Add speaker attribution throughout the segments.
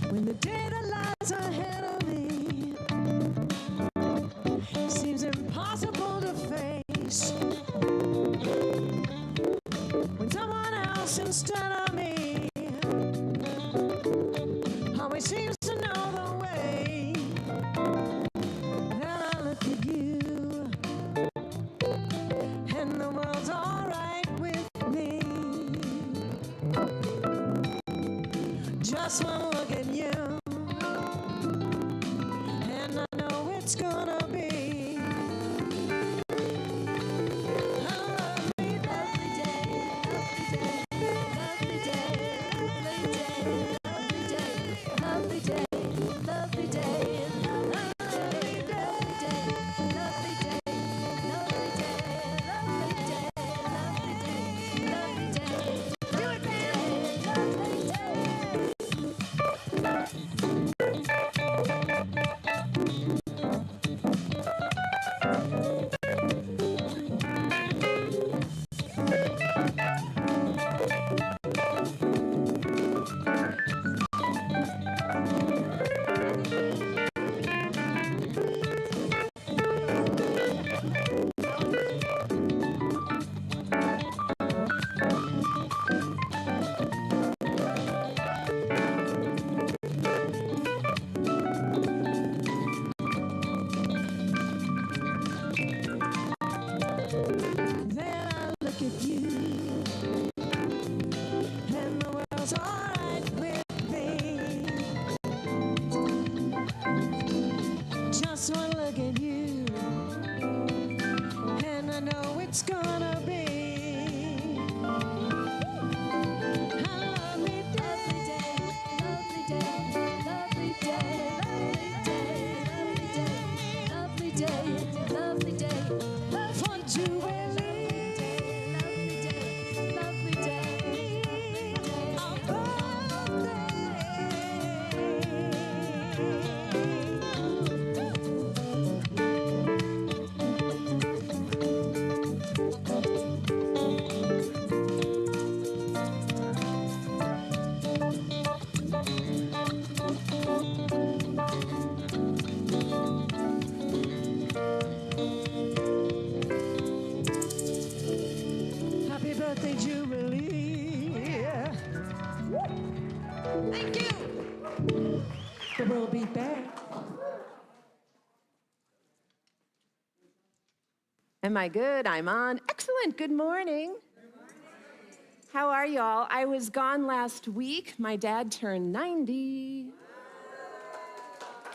Speaker 1: When the day that lies ahead of me seems impossible to face, when someone else instead of me always seems to know the way, then I look at you and the world's all right with me. Just one look at you and I know it's gonna be a lovely day, lovely day, lovely day, lovely day, lovely day, lovely day, lovely day, lovely day, lovely day, lovely day, lovely day, do it, baby, lovely day. Then I look at you, and the world's all right with me. Just one look at you, and I know it's gonna be a lovely day, lovely day, lovely day, lovely day, lovely day, lovely day, lovely day, for Jubilee. Lovely day, our birthday. Happy birthday, Jubilee. Thank you. The world be back. Am I good? I'm on. Excellent. Good morning. How are y'all? I was gone last week. My dad turned 90.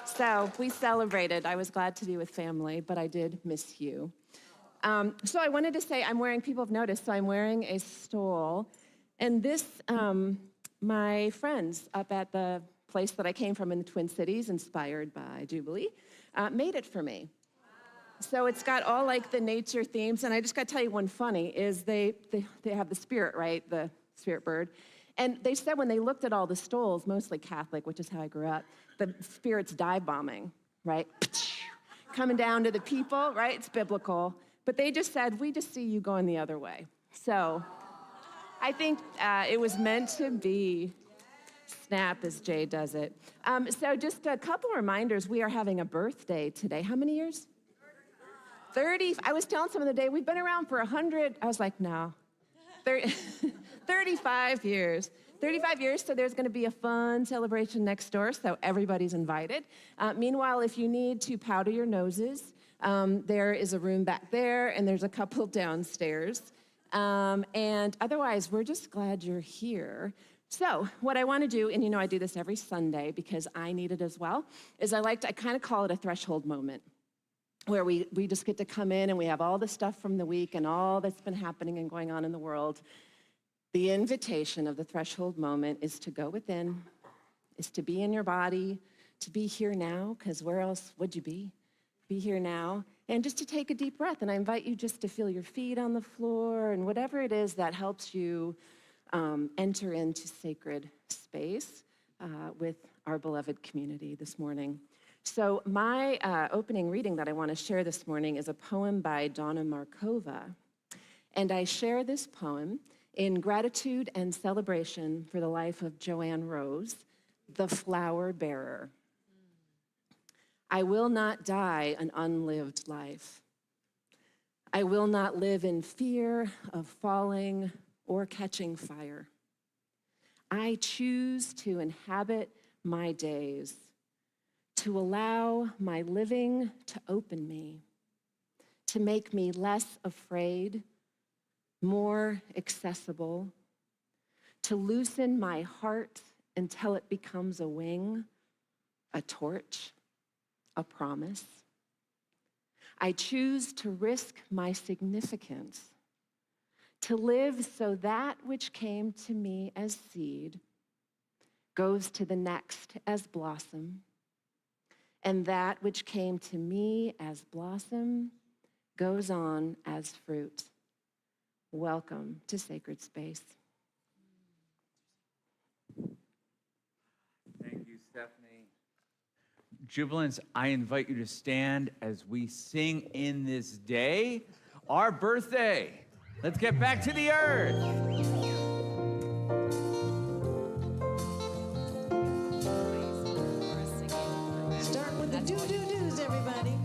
Speaker 1: So we celebrated. I was glad to be with family, but I did miss you. So I wanted to say, people have noticed, so I'm wearing a stole. And this, my friends up at the place that I came from in the Twin Cities, inspired by Jubilee, made it for me. So it's got all like the nature themes, and I just got to tell you one funny is they have the spirit, right, the spirit bird, and they said when they looked at all the stoles, mostly Catholic, which is how I grew up, the spirit's dive bombing, right, coming down to the people, right, it's biblical, but they just said, we just see you going the other way. So I think it was meant to be. Snap, as Jay does it. So just a couple reminders, we are having a birthday today. How many years? 30. I was telling someone the day, we've been around for 100. I was like, no. 35 years. 35 years, so there's going to be a fun celebration next door, so everybody's invited. Meanwhile, if you need to powder your noses, there is a room back there, and there's a couple downstairs. And otherwise, we're just glad you're here. So what I want to do, and you know I do this every Sunday because I need it as well, is I kind of call it a threshold moment, where we just get to come in and we have all the stuff from the week and all that's been happening and going on in the world. The invitation of the threshold moment is to go within, is to be in your body, to be here now, because where else would you be? Be here now, and just to take a deep breath. And I invite you just to feel your feet on the floor and whatever it is that helps you enter into sacred space with our beloved community this morning. So my opening reading that I want to share this morning is a poem by Donna Markova. And I share this poem in gratitude and celebration for the life of Joanne Rose, the flower bearer. I will not die an unlived life. I will not live in fear of falling or catching fire. I choose to inhabit my days, to allow my living to open me, to make me less afraid, more accessible, to loosen my heart until it becomes a wing, a torch, a promise. I choose to risk my significance, to live so that which came to me as seed goes to the next as blossom, and that which came to me as blossom goes on as fruit. Welcome to Sacred Space.
Speaker 2: Thank you, Stephanie. Jubilants, I invite you to stand as we sing in this day, our birthday. Let's get back to the earth.
Speaker 3: Start with the do-do-do's, everybody.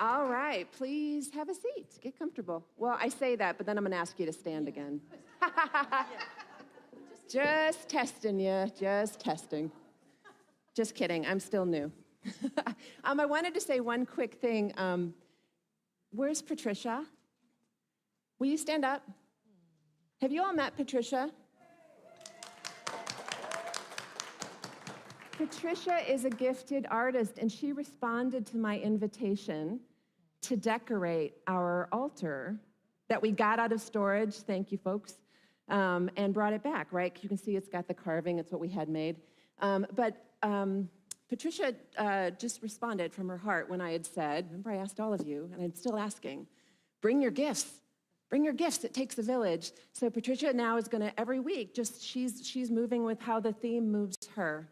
Speaker 1: All right, please have a seat. Get comfortable. Well, I say that, but then I'm going to ask you to stand again. Just testing you, just testing. Just kidding, I'm still new. I wanted to say one quick thing. Where's Patricia? Will you stand up? Have you all met Patricia? Patricia is a gifted artist, and she responded to my invitation to decorate our altar that we got out of storage, thank you folks, and brought it back, right? You can see it's got the carving, it's what we had made. But Patricia just responded from her heart when I had said, remember I asked all of you, and I'm still asking, bring your gifts. Bring your gifts, it takes a village. So Patricia now is gonna, every week, she's moving with how the theme moves her.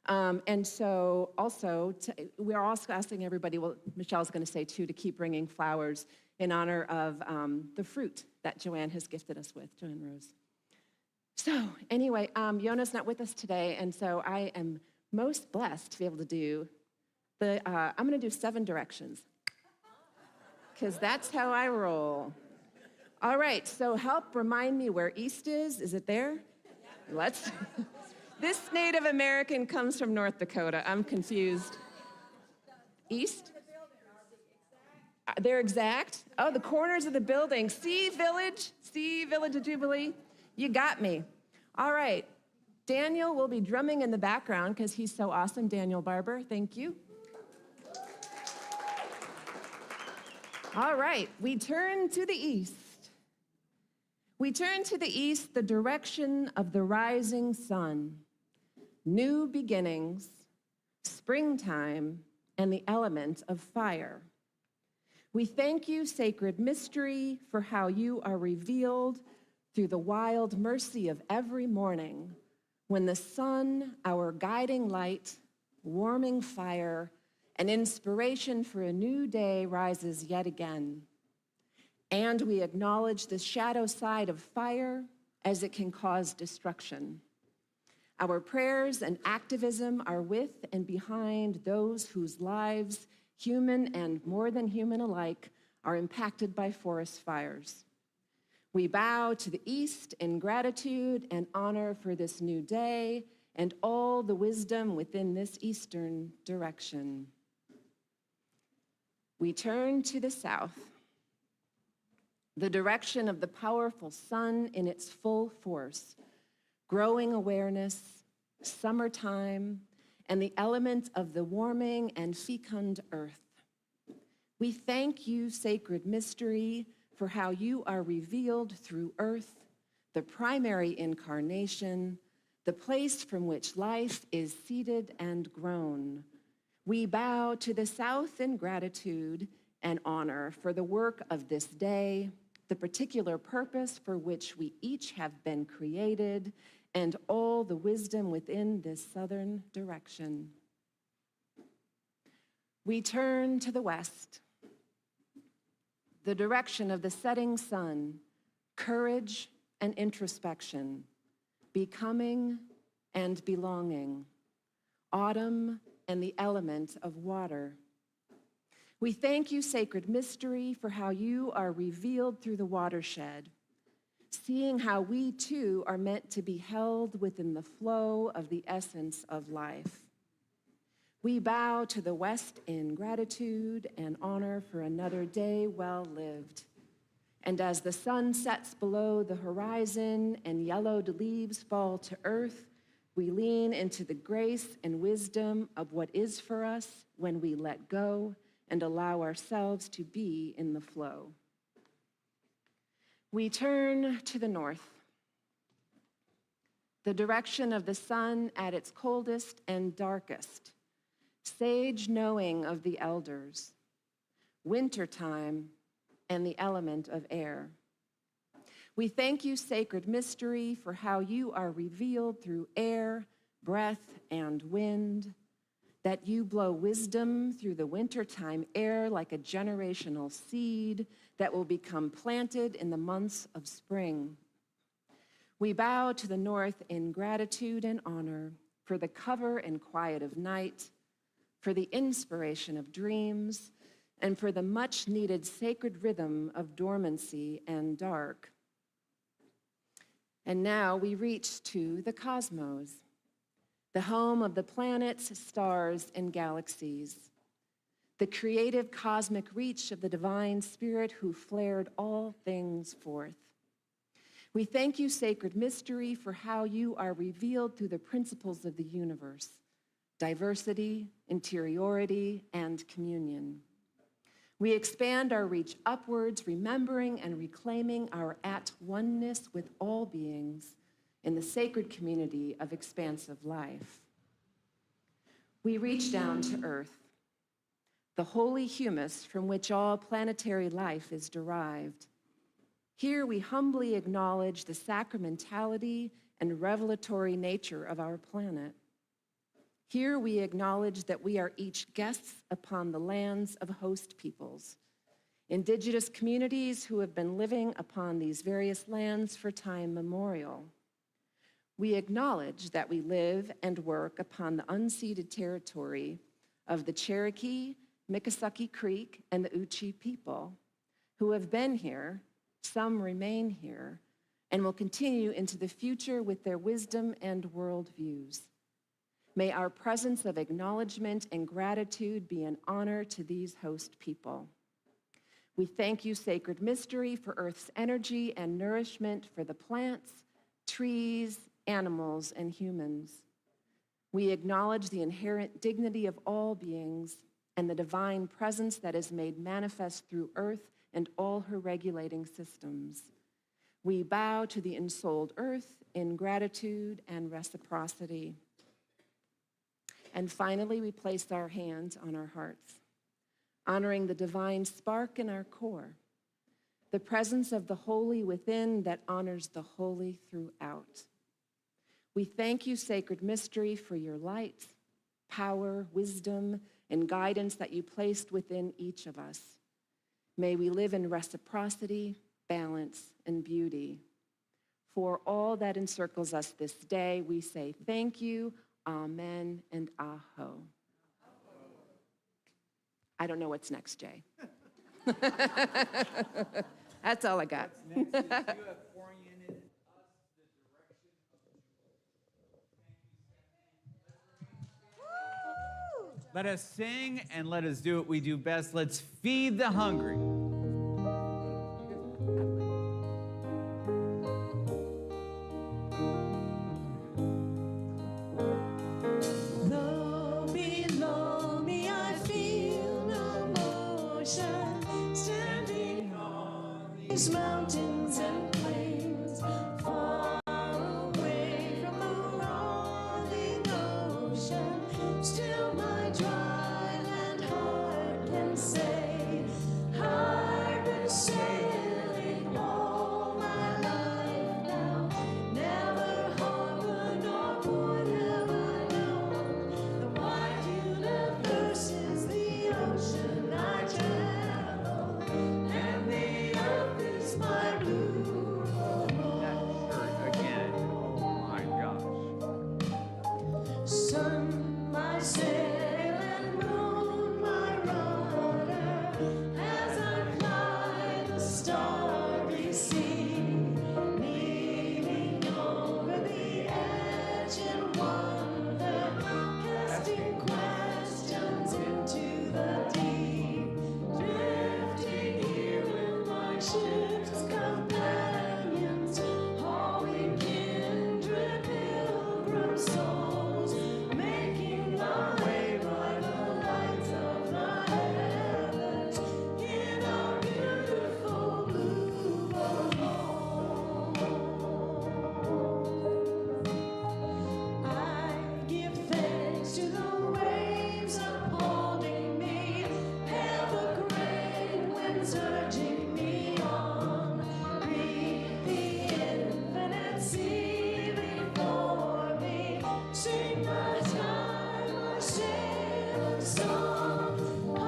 Speaker 1: And so also, we're also asking everybody, well, Michelle's going to say too, to keep bringing flowers in honor of the fruit that Joanne has gifted us with, Joanne Rose. So anyway, Yona's not with us today, and so I am most blessed to be able to do I'm going to do 7 directions, because that's how I roll. All right, so help remind me where east is. Is it there? Let's. This Native American comes from North Dakota. I'm confused. East? They're exact? Oh, the corners of the building. See Village of Jubilee? You got me. All right. Daniel will be drumming in the background because he's so awesome. Daniel Barber, thank you. All right, we turn to the east. We turn to the east, the direction of the rising sun, new beginnings, springtime, and the element of fire. We thank you, sacred mystery, for how you are revealed through the wild mercy of every morning, when the sun, our guiding light, warming fire, an inspiration for a new day, rises yet again. And we acknowledge the shadow side of fire as it can cause destruction. Our prayers and activism are with and behind those whose lives, human and more than human alike, are impacted by forest fires. We bow to the east in gratitude and honor for this new day and all the wisdom within this eastern direction. We turn to the south, the direction of the powerful sun in its full force, growing awareness, summertime, and the element of the warming and fecund earth. We thank you, sacred mystery, for how you are revealed through earth, the primary incarnation, the place from which life is seeded and grown. We bow to the south in gratitude and honor for the work of this day, the particular purpose for which we each have been created, and all the wisdom within this southern direction. We turn to the west, the direction of the setting sun, courage and introspection, becoming and belonging, autumn and the element of water. We thank you, sacred mystery, for how you are revealed through the watershed, seeing how we too are meant to be held within the flow of the essence of life. We bow to the west in gratitude and honor for another day well lived. And as the sun sets below the horizon and yellowed leaves fall to earth, we lean into the grace and wisdom of what is for us when we let go and allow ourselves to be in the flow. We turn to the north, the direction of the sun at its coldest and darkest, sage knowing of the elders, wintertime, and the element of air. We thank you, sacred mystery, for how you are revealed through air, breath, and wind, that you blow wisdom through the wintertime air like a generational seed that will become planted in the months of spring. We bow to the north in gratitude and honor for the cover and quiet of night, for the inspiration of dreams, and for the much-needed sacred rhythm of dormancy and dark. And now we reach to the cosmos, the home of the planets, stars, and galaxies, the creative cosmic reach of the divine spirit who flared all things forth. We thank you, sacred mystery, for how you are revealed through the principles of the universe, diversity, interiority, and communion. We expand our reach upwards, remembering and reclaiming our at-oneness with all beings in the sacred community of expansive life. We reach down to earth, the holy humus from which all planetary life is derived. Here we humbly acknowledge the sacramentality and revelatory nature of our planet. Here we acknowledge that we are each guests upon the lands of host peoples, indigenous communities who have been living upon these various lands for time memorial. We acknowledge that we live and work upon the unceded territory of the Cherokee, Miccosukee Creek, and the Uchi people who have been here, some remain here, and will continue into the future with their wisdom and worldviews. May our presence of acknowledgement and gratitude be an honor to these host people. We thank you, Sacred Mystery, for Earth's energy and nourishment for the plants, trees, animals, and humans. We acknowledge the inherent dignity of all beings and the divine presence that is made manifest through Earth and all her regulating systems. We bow to the ensouled Earth in gratitude and reciprocity. And finally, we place our hands on our hearts, honoring the divine spark in our core, the presence of the holy within that honors the holy throughout. We thank you, Sacred Mystery, for your light, power, wisdom, and guidance that you placed within each of us. May we live in reciprocity, balance, and beauty. For all that encircles us this day, we say thank you, amen, and aho. I don't know what's next, Jay. That's all I got.
Speaker 2: What's next is you have oriented us the direction of Jubilee. Let us sing and let us do what we do best. Let's feed the hungry.
Speaker 3: Low below me, I feel no motion, standing on these mountains and plains, far away from the rolling ocean. Still my dry land heart can say, I've been sailing all my life now, never harbor nor port have I known. The wide universe is the ocean I travel, and the earth is my blue home.
Speaker 2: That shirt again. Oh my gosh.
Speaker 3: Sun, my sail, and moon, my rudder, as I fly the starry sea, leaning over the edge in wonder, casting questions into the deep, drifting here with my ship's companions, hauling kindred pilgrim souls, making our way by the lights of the heavens in our beautiful blue home. I give thanks to the waves upholding me, hail the great winds urging me on. Read the infinite sea before me, sing my time, my sailor song. I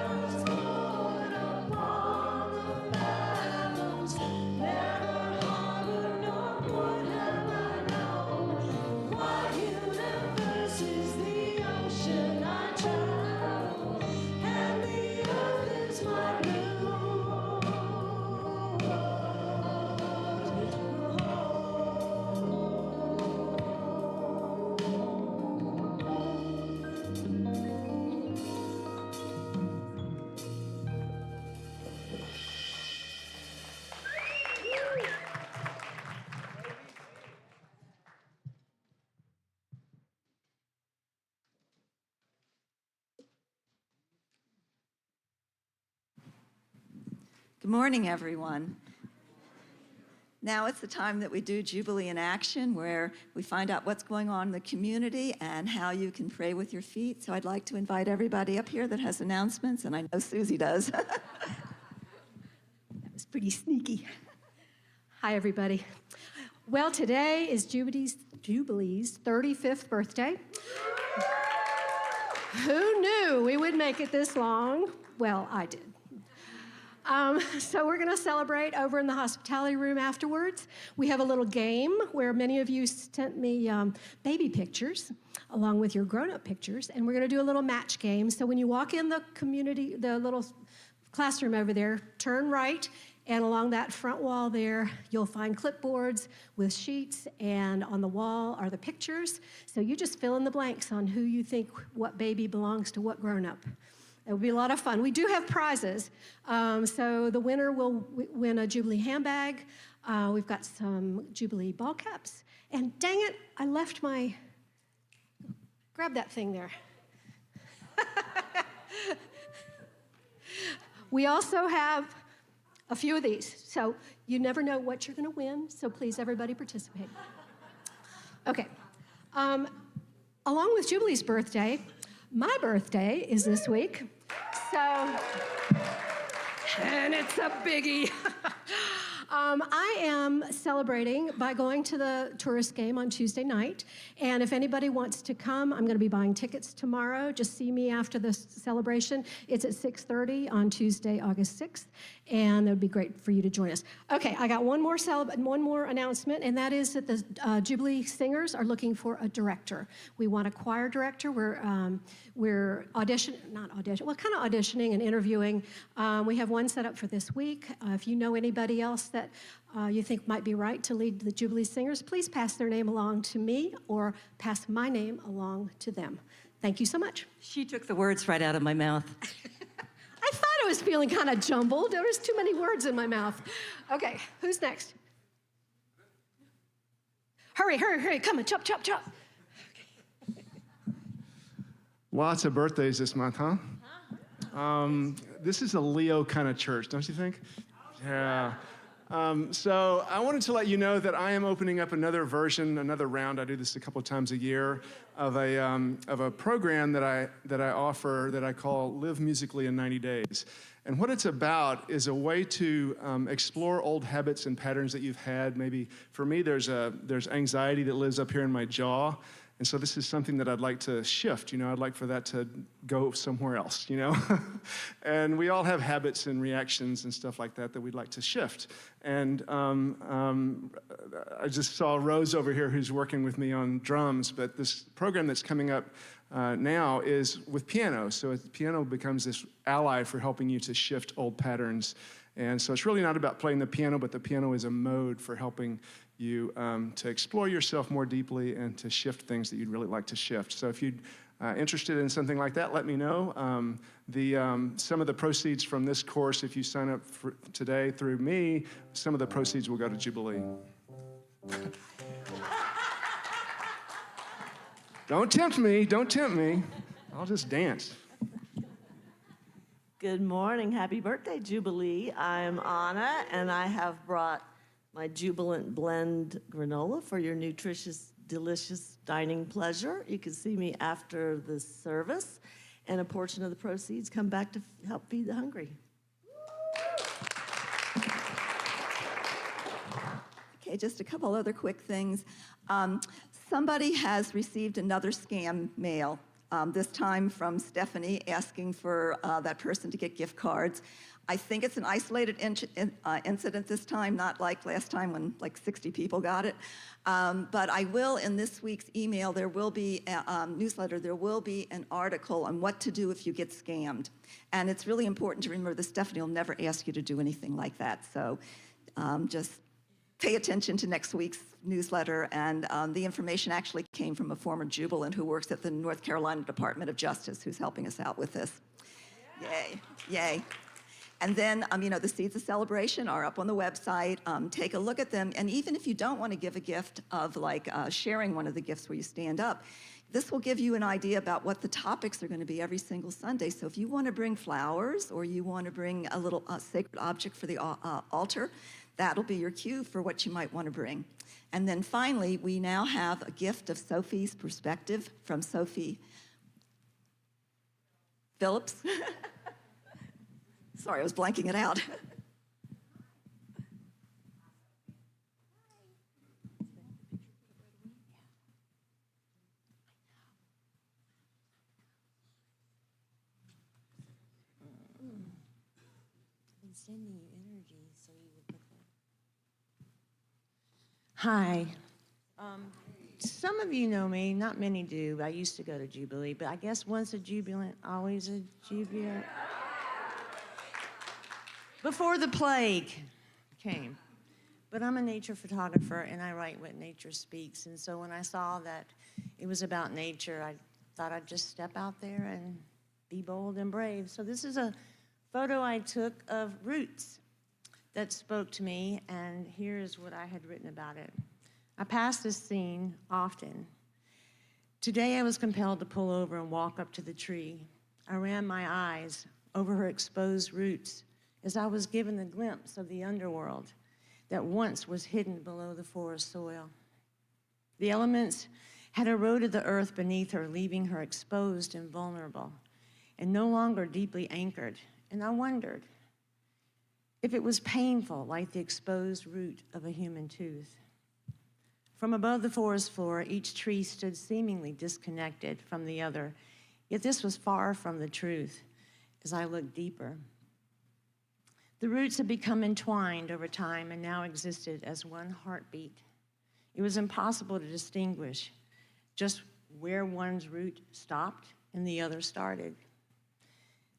Speaker 3: was born upon the fathoms, never harbor nor port have I known. Wide universe is the ocean I travel, and the earth is my blue
Speaker 4: Good morning, everyone. Now it's the time that we do Jubilee in Action, where we find out what's going on in the community and how you can pray with your feet. So I'd like to invite everybody up here that has announcements, and I know Susie does.
Speaker 5: That was pretty sneaky. Hi, everybody. Well, today is Jubilee's 35th birthday. Who knew we would make it this long? Well, I did. So we're going to celebrate over in the hospitality room afterwards. We have a little game where many of you sent me baby pictures along with your grown-up pictures, and we're going to do a little match game. So when you walk in the community, the little classroom over there, turn right, and along that front wall there, you'll find clipboards with sheets, and on the wall are the pictures. So you just fill in the blanks on who you think what baby belongs to what grown-up. It will be a lot of fun. We do have prizes. So the winner will win a Jubilee handbag. We've got some Jubilee ball caps. And dang it, I left my, grab that thing there. We also have a few of these. So you never know what you're going to win, so please, everybody, participate. Okay. Along with Jubilee's birthday, my birthday is this week. So, and it's a biggie. I am celebrating by going to the tourist game on Tuesday night. And if anybody wants to come, I'm going to be buying tickets tomorrow. Just see me after the celebration. It's at 6:30 on Tuesday, August 6th. And it would be great for you to join us. Okay, I got one more announcement, and that is that the Jubilee Singers are looking for a director. We want a choir director. We're auditioning and interviewing. We have one set up for this week. If you know anybody else that you think might be right to lead the Jubilee Singers, please pass their name along to me or pass my name along to them. Thank you so much.
Speaker 3: She took the words right out of my mouth.
Speaker 5: I thought I was feeling kind of jumbled. There was too many words in my mouth. Okay, who's next? Hurry, come on, chop.
Speaker 6: Lots of birthdays this month, huh? This is a Leo kind of church, don't you think? Yeah. So I wanted to let you know that I am opening up another round. I do this a couple of times a year of a program that I offer that I call Live Musically in 90 Days. And what it's about is a way to explore old habits and patterns that you've had. Maybe for me, there's anxiety that lives up here in my jaw. And so this is something that I'd like to shift. I'd like for that to go somewhere else, And we all have habits and reactions and stuff like that we'd like to shift. And I just saw Rose over here who's working with me on drums, but this program that's coming up now is with piano. So piano becomes this ally for helping you to shift old patterns. And so it's really not about playing the piano, but the piano is a mode for helping you to explore yourself more deeply and to shift things that you'd really like to shift. So if you're interested in something like that, let me know. Some of the proceeds from this course, if you sign up today through me, some of the proceeds will go to Jubilee. Don't tempt me. I'll just dance.
Speaker 7: Good morning. Happy birthday, Jubilee. I'm Anna, and I have brought my Jubilant Blend granola for your nutritious, delicious dining pleasure. You can see me after the service, and a portion of the proceeds come back to help feed the hungry.
Speaker 4: Okay, just a couple other quick things. Somebody has received another scam mail, this time from Stephanie, asking for that person to get gift cards. I think it's an isolated incident this time, not like last time when like 60 people got it. But I will, in this week's email, there will be a newsletter, there will be an article on what to do if you get scammed. And it's really important to remember that Stephanie will never ask you to do anything like that. So just pay attention to next week's newsletter. And the information actually came from a former Jubilant who works at the North Carolina Department of Justice, who's helping us out with this. Yay, yay. And then, the Seeds of Celebration are up on the website. Take a look at them. And even if you don't want to give a gift of sharing one of the gifts where you stand up, this will give you an idea about what the topics are going to be every single Sunday. So if you want to bring flowers or you want to bring a little sacred object for the altar, that'll be your cue for what you might want to bring. And then finally, we now have a gift of Sophie's perspective from Sophia Phillips. Sorry, I was blanking it out.
Speaker 3: sending you energy so you would put that. Hi. Some of you know me, not many do. I used to go to Jubilee, but I guess once a jubilant, always a jubilant. Before the plague came. But I'm a nature photographer, and I write what nature speaks. And so when I saw that it was about nature, I thought I'd just step out there and be bold and brave. So this is a photo I took of roots that spoke to me, and here's what I had written about it. I pass this scene often. Today I was compelled to pull over and walk up to the tree. I ran my eyes over her exposed roots as I was given a glimpse of the underworld that once was hidden below the forest soil. The elements had eroded the earth beneath her, leaving her exposed and vulnerable, and no longer deeply anchored. And I wondered if it was painful, like the exposed root of a human tooth. From above the forest floor, each tree stood seemingly disconnected from the other, yet this was far from the truth as I looked deeper. The roots had become entwined over time and now existed as one heartbeat. It was impossible to distinguish just where one's root stopped and the other started.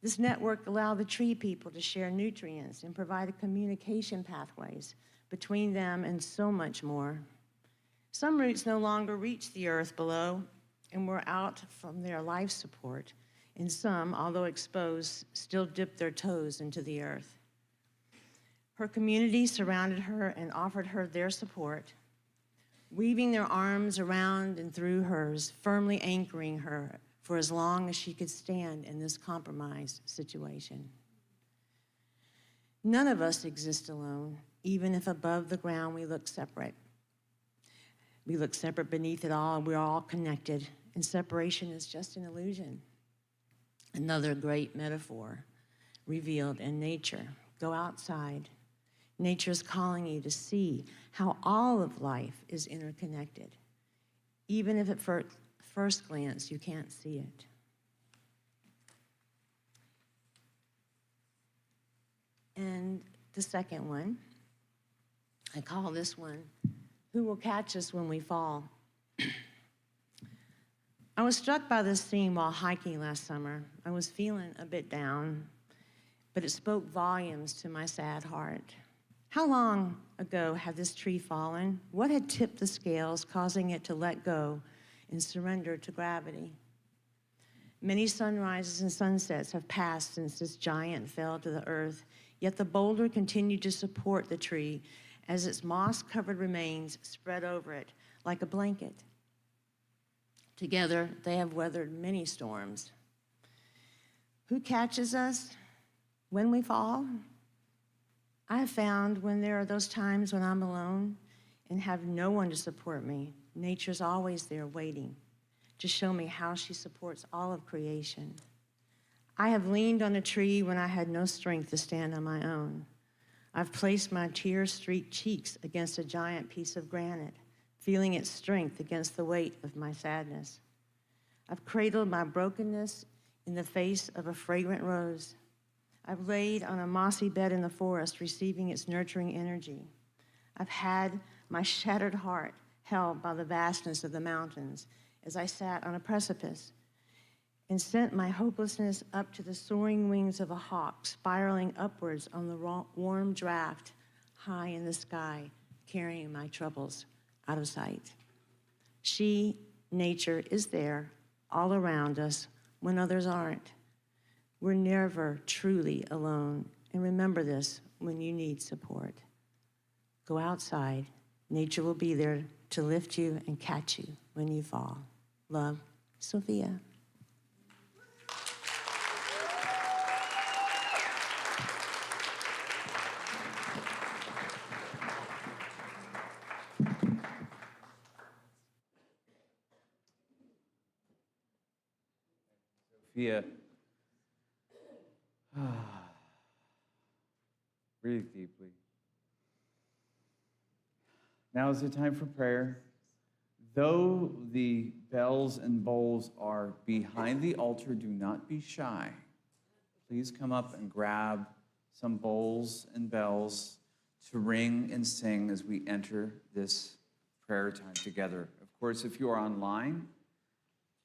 Speaker 3: This network allowed the tree people to share nutrients and provided communication pathways between them and so much more. Some roots no longer reached the earth below and were out from their life support, and some, although exposed, still dipped their toes into the earth. Her community surrounded her and offered her their support, weaving their arms around and through hers, firmly anchoring her for as long as she could stand in this compromised situation. None of us exist alone, even if above the ground we look separate. We look separate beneath it all, and we're all connected, and separation is just an illusion. Another great metaphor revealed in nature. Go outside. Nature is calling you to see how all of life is interconnected, even if at first glance you can't see it. And the second one, I call this one, Who Will Catch Us When We Fall? I was struck by this theme while hiking last summer. I was feeling a bit down, but it spoke volumes to my sad heart. How long ago had this tree fallen? What had tipped the scales, causing it to let go and surrender to gravity? Many sunrises and sunsets have passed since this giant fell to the earth, yet the boulder continued to support the tree as its moss-covered remains spread over it like a blanket. Together, they have weathered many storms. Who catches us when we fall? I have found when there are those times when I'm alone and have no one to support me, nature's always there waiting to show me how she supports all of creation. I have leaned on a tree when I had no strength to stand on my own. I've placed my tear-streaked cheeks against a giant piece of granite, feeling its strength against the weight of my sadness. I've cradled my brokenness in the face of a fragrant rose. I've laid on a mossy bed in the forest, receiving its nurturing energy. I've had my shattered heart held by the vastness of the mountains as I sat on a precipice and sent my hopelessness up to the soaring wings of a hawk, spiraling upwards on the warm draft high in the sky, carrying my troubles out of sight. She, nature, is there all around us when others aren't. We're never truly alone, and remember this when you need support. Go outside. Nature will be there to lift you and catch you when you fall. Love, Sophia.
Speaker 2: Sophia. Breathe deeply. Now is the time for prayer. Though the bells and bowls are behind the altar, do not be shy. Please come up and grab some bowls and bells to ring and sing as we enter this prayer time together. Of course, if you are online,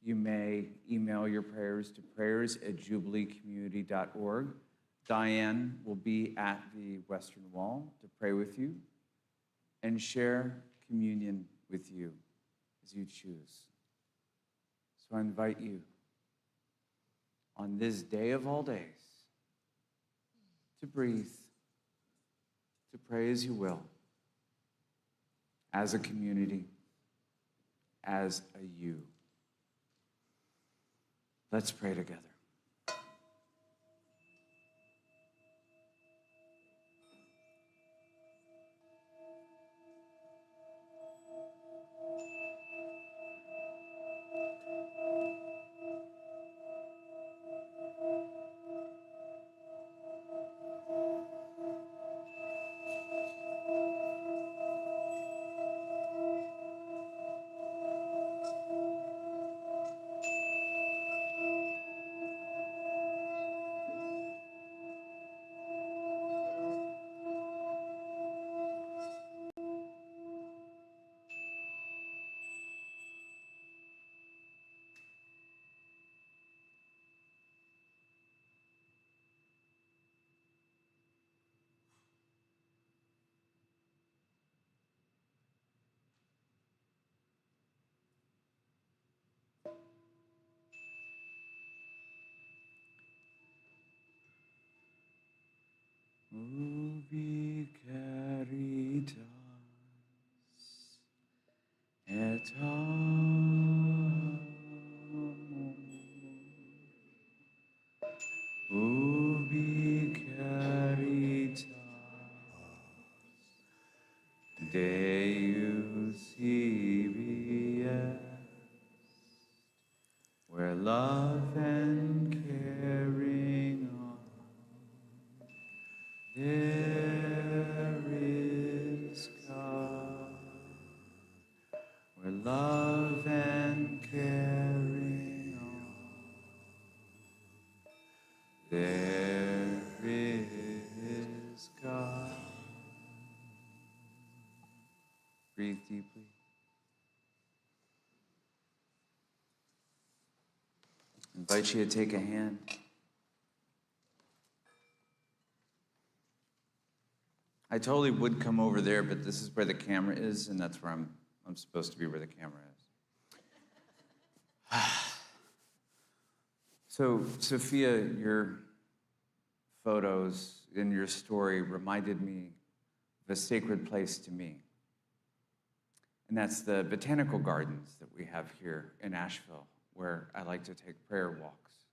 Speaker 2: you may email your prayers to prayers@jubileecommunity.org. Diane will be at the Western Wall to pray with you and share communion with you as you choose. So I invite you on this day of all days to breathe, to pray as you will, as a community, as a you. Let's pray together. Ubi caritas et amor. Ubi caritas Deus ibi est, where love and caring are. There is God, where love and caring are. There is God. Breathe deeply. I invite you to take a hand. I totally would come over there, but this is where the camera is, and that's where I'm supposed to be where the camera is. So, Sophia, your photos and your story reminded me of a sacred place to me. And that's the botanical gardens that we have here in Asheville, where I like to take prayer walks.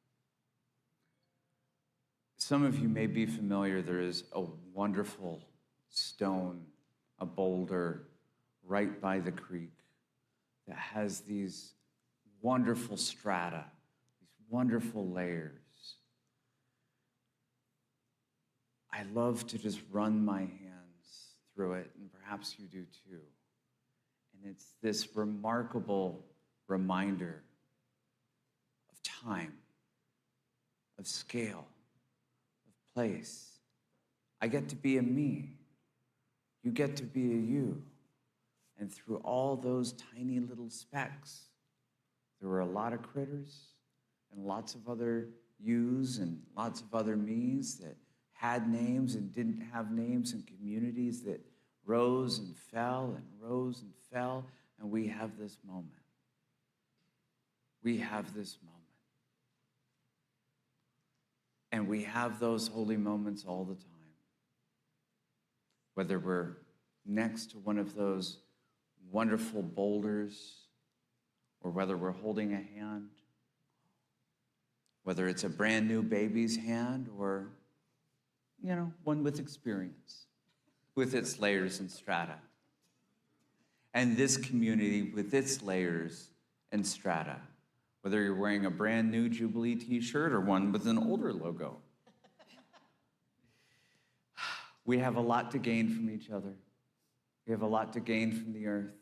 Speaker 2: Some of you may be familiar, there is a wonderful stone, a boulder right by the creek that has these wonderful strata, these wonderful layers. I love to just run my hands through it, and perhaps you do too. And it's this remarkable reminder of time, of scale, of place. I get to be a me. You get to be a you. And through all those tiny little specks, there were a lot of critters and lots of other yous and lots of other me's that had names and didn't have names, and communities that rose and fell and rose and fell, and we have this moment. We have this moment. And we have those holy moments all the time. Whether we're next to one of those wonderful boulders, or whether we're holding a hand, whether it's a brand new baby's hand, or, one with experience, with its layers and strata. And this community with its layers and strata, whether you're wearing a brand new Jubilee t-shirt or one with an older logo. We have a lot to gain from each other. We have a lot to gain from the earth.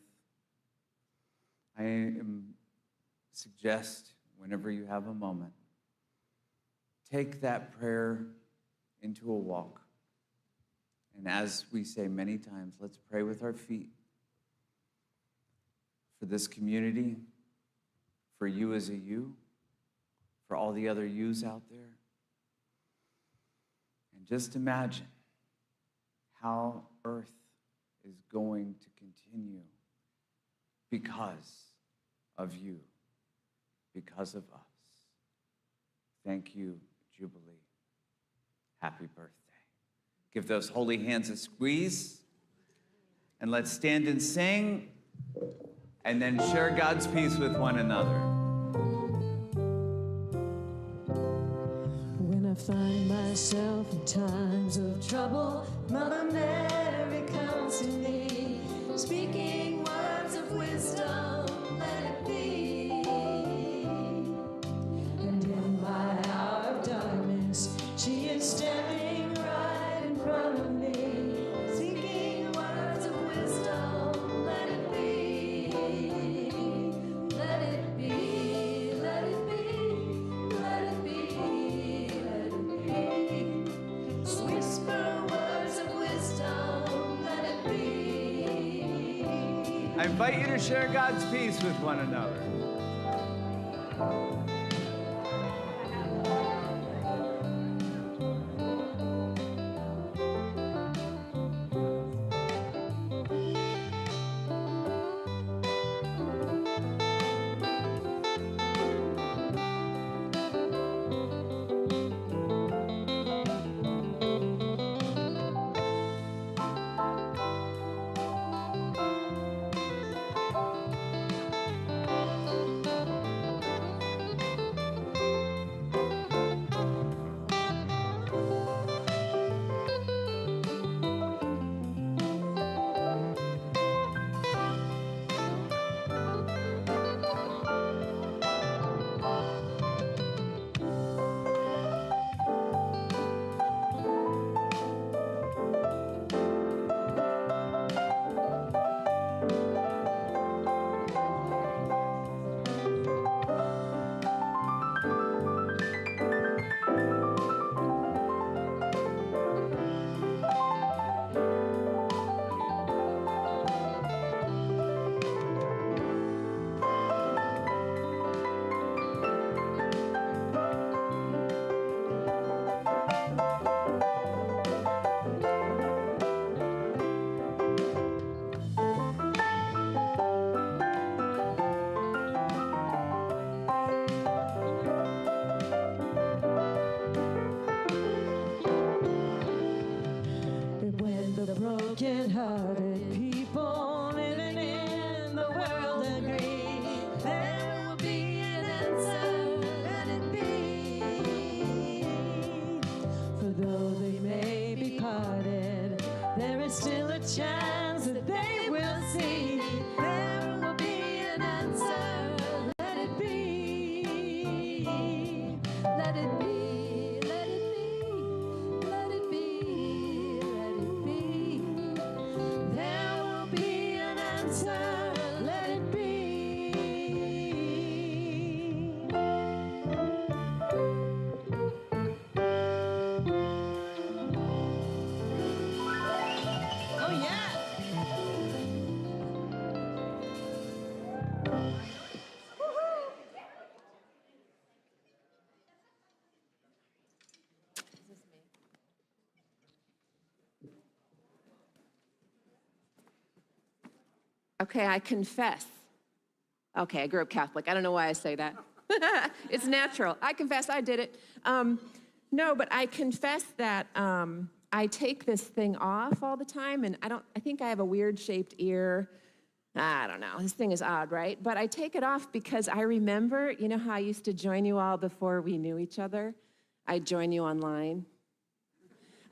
Speaker 2: I suggest, whenever you have a moment, take that prayer into a walk. And as we say many times, let's pray with our feet for this community, for you as a you, for all the other yous out there. And just imagine how Earth is going to continue because of you, because of us. Thank you, Jubilee. Happy birthday. Give those holy hands a squeeze. And let's stand and sing, and then share God's peace with one another.
Speaker 8: When I find myself in times of trouble, Mother Mary comes to me, speaking words of wisdom, let it be. And in my hour of darkness, she is standing right in front of me, speaking words of wisdom, let it be. Let it be, let it be, let it be, let it be. Whisper words of wisdom, let it be.
Speaker 2: I invite you to share God's peace with one another.
Speaker 8: When the broken-hearted people living in the world agree, there will be an answer, let it be. For though they may be parted, there is still a chance that they will see. There will be an answer, let it be. Let it be, let it be, let it be, let it be. There will be an answer, let it be. Oh yeah.
Speaker 1: Okay, I confess. Okay, I grew up Catholic. I don't know why I say that. It's natural. I confess I did it. No, but I confess that I take this thing off all the time, and I think I have a weird shaped ear. I don't know. This thing is odd, right? But I take it off because I remember, you know how I used to join you all before we knew each other? I'd join you online.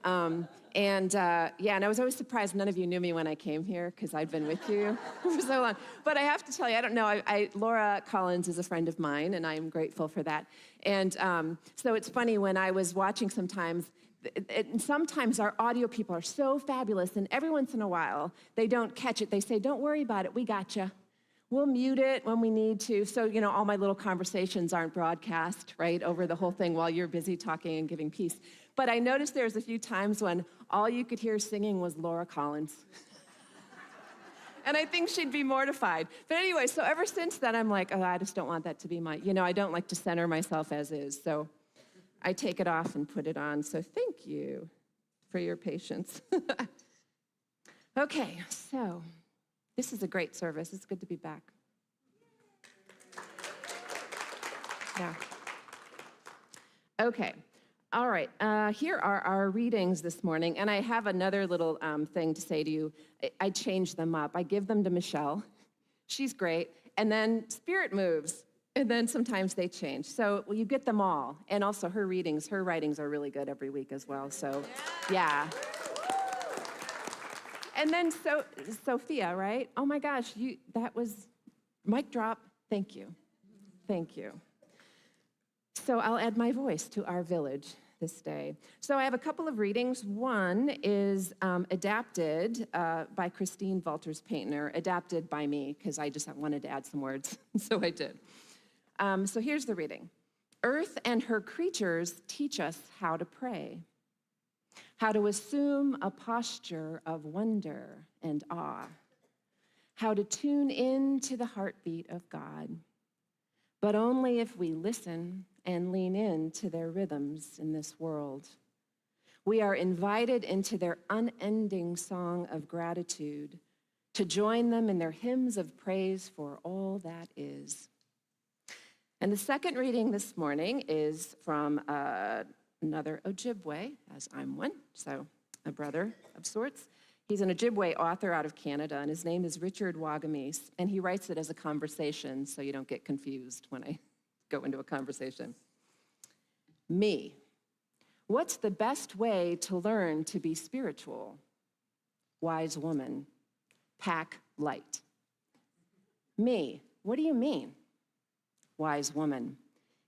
Speaker 1: And I was always surprised none of you knew me when I came here because I'd been with you for so long. But I have to tell you, I don't know, Laura Collins is a friend of mine, and I'm grateful for that. And so it's funny when I was watching sometimes our audio people are so fabulous, and every once in a while, they don't catch it. They say, don't worry about it, we got you. We'll mute it when we need to. So, all my little conversations aren't broadcast, right, over the whole thing while you're busy talking and giving peace. But I noticed there's a few times when all you could hear singing was Laura Collins. And I think she'd be mortified. But anyway, so ever since then, I'm like, I just don't want that to be I don't like to center myself as is. So I take it off and put it on. So thank you for your patience. Okay, so this is a great service. It's good to be back. Yeah. Okay. All right. Here are our readings this morning, and I have another little thing to say to you. I change them up. I give them to Michele. She's great. And then Spirit moves, and then sometimes they change. So you get them all. And also her writings are really good every week as well. So, yeah. And then Sophia, right? Oh my gosh, that was mic drop. Thank you. Thank you. So I'll add my voice to our village this day. So I have a couple of readings. One is adapted by Christine Walters-Paintner, adapted by me, because I just wanted to add some words, so I did. So here's the reading. Earth and her creatures teach us how to pray, how to assume a posture of wonder and awe, how to tune in to the heartbeat of God, but only if we listen and lean in to their rhythms in this world. We are invited into their unending song of gratitude, to join them in their hymns of praise for all that is. And the second reading this morning is from another Ojibwe, as I'm one, so a brother of sorts. He's an Ojibwe author out of Canada, and his name is Richard Wagamese, and he writes it as a conversation, so you don't get confused when I go into a conversation. Me. What's the best way to learn to be spiritual? Wise woman. Pack light. Me. What do you mean? Wise woman.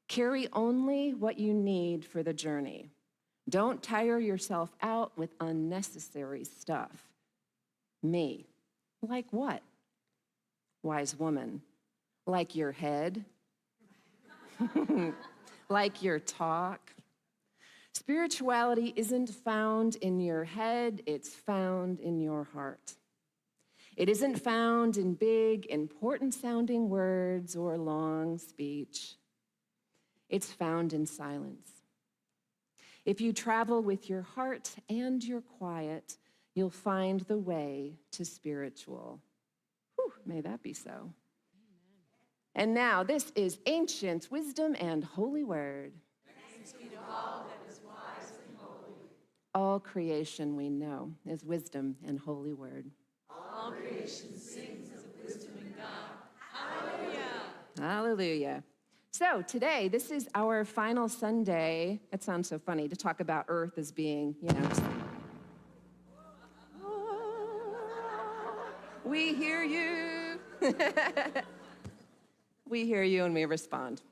Speaker 1: Carry only what you need for the journey. Don't tire yourself out with unnecessary stuff. Me. Like what? Wise woman. Like your head? Like your talk? Spirituality isn't found in your head, it's found in your heart. It isn't found in big, important-sounding words or long speech. It's found in silence. If you travel with your heart and your quiet, you'll find the way to spiritual. Whew, may that be so. Amen. And now, this is ancient wisdom and holy word. Thanks be to all that is wise and holy. All creation we know is wisdom and holy word. All creation sings of wisdom in God. Hallelujah. Hallelujah. So today, this is our final Sunday. That sounds so funny to talk about Earth as being, we hear you. We hear you and we respond.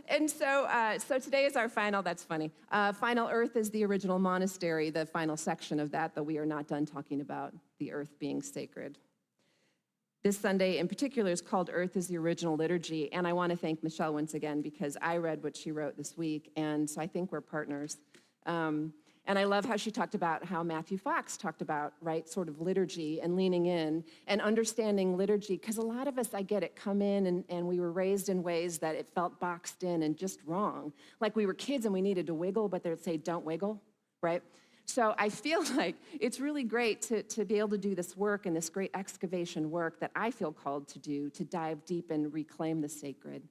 Speaker 1: And so today is our final, that's funny. Final Earth is the original monastery, the final section of that, though we are not done talking about the earth being sacred. This Sunday in particular is called Earth is the Original Liturgy, and I want to thank Michele once again because I read what she wrote this week, and so I think we're partners. And I love how she talked about how Matthew Fox talked about, right, sort of liturgy and leaning in and understanding liturgy, because a lot of us, I get it, come in and we were raised in ways that it felt boxed in and just wrong. Like we were kids and we needed to wiggle, but they'd say, don't wiggle, right? So I feel like it's really great to be able to do this work and this great excavation work that I feel called to do, to dive deep and reclaim the sacred,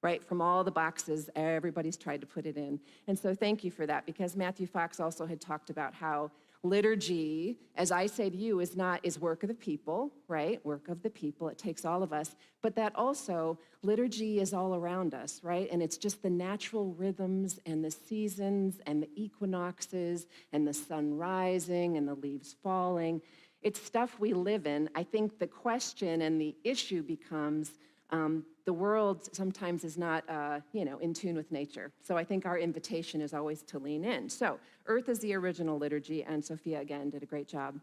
Speaker 1: right? From all the boxes everybody's tried to put it in. And so thank you for that, because Matthew Fox also had talked about how liturgy, as I say to you, is work of the people, right? Work of the people. It takes all of us. But that also, liturgy is all around us, right? And it's just the natural rhythms and the seasons and the equinoxes and the sun rising and the leaves falling. It's stuff we live in. I think the question and the issue becomes the world sometimes is not, in tune with nature. So I think our invitation is always to lean in. So Earth is the original liturgy, and Sophia, again, did a great job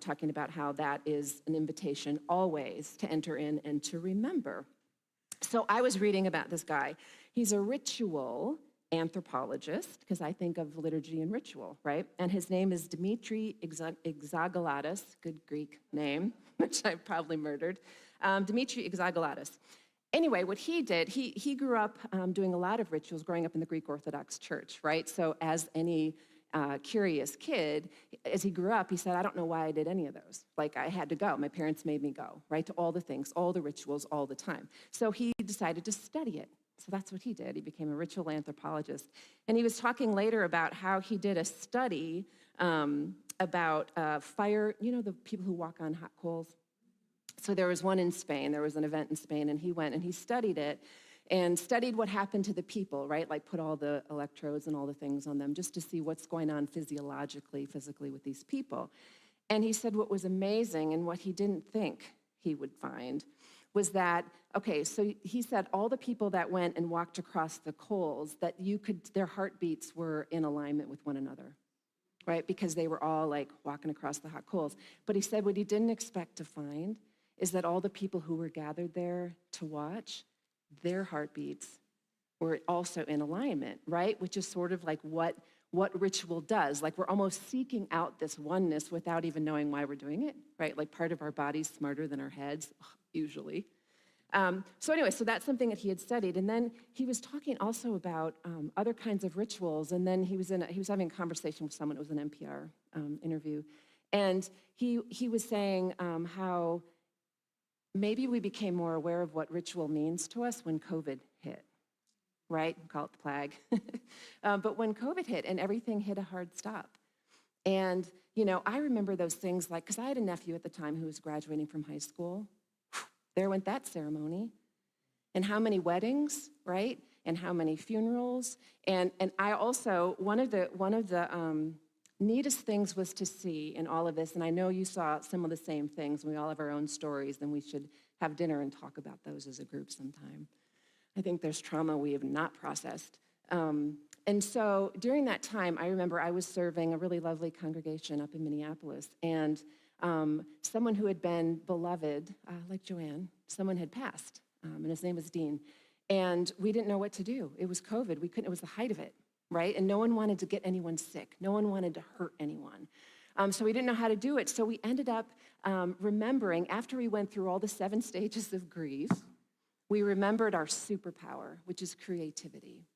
Speaker 1: talking about how that is an invitation always to enter in and to remember. So I was reading about this guy. He's a ritual anthropologist, because I think of liturgy and ritual, right? And his name is Dimitri Exagalatis, good Greek name, which I probably murdered. Dimitri Exagalatis. Anyway, what he did, he grew up doing a lot of rituals growing up in the Greek Orthodox Church, right? So as any curious kid, as he grew up, he said, I don't know why I did any of those. Like, I had to go. My parents made me go, right, to all the things, all the rituals, all the time. So he decided to study it. So that's what he did. He became a ritual anthropologist. And he was talking later about how he did a study about fire, you know, the people who walk on hot coals. So there was one in Spain. There was an event in Spain, and he went and he studied it and studied what happened to the people, right? Like put all the electrodes and all the things on them just to see what's going on physiologically, physically with these people. And he said what was amazing and what he didn't think he would find was that, okay, so he said all the people that went and walked across the coals, that their heartbeats were in alignment with one another, right? Because they were all like walking across the hot coals. But he said what he didn't expect to find is that all the people who were gathered there to watch, their heartbeats were also in alignment, right? Which is sort of like what ritual does. Like we're almost seeking out this oneness without even knowing why we're doing it, right? Like part of our body's smarter than our heads, usually. So anyway, so that's something that he had studied. And then he was talking also about other kinds of rituals. And then he was having a conversation with someone. It was an NPR interview. And he was saying how maybe we became more aware of what ritual means to us when COVID hit, right? Call it the plague. But when COVID hit and everything hit a hard stop. And, you know, I remember those things like, because I had a nephew at the time who was graduating from high school. There went that ceremony. And how many weddings, right? And how many funerals. And I also, one of the neatest things was to see in all of this, and I know you saw some of the same things, and we all have our own stories, and we should have dinner and talk about those as a group sometime. I think there's trauma we have not processed. And so during that time, I remember I was serving a really lovely congregation up in Minneapolis, and someone who had been beloved, like Joanne, someone had passed, and his name was Dean. And we didn't know what to do. It was COVID. It was the height of it, right? And no one wanted to get anyone sick. No one wanted to hurt anyone. So we didn't know how to do it. So we ended up remembering, after we went through all the 7 stages of grief, we remembered our superpower, which is creativity.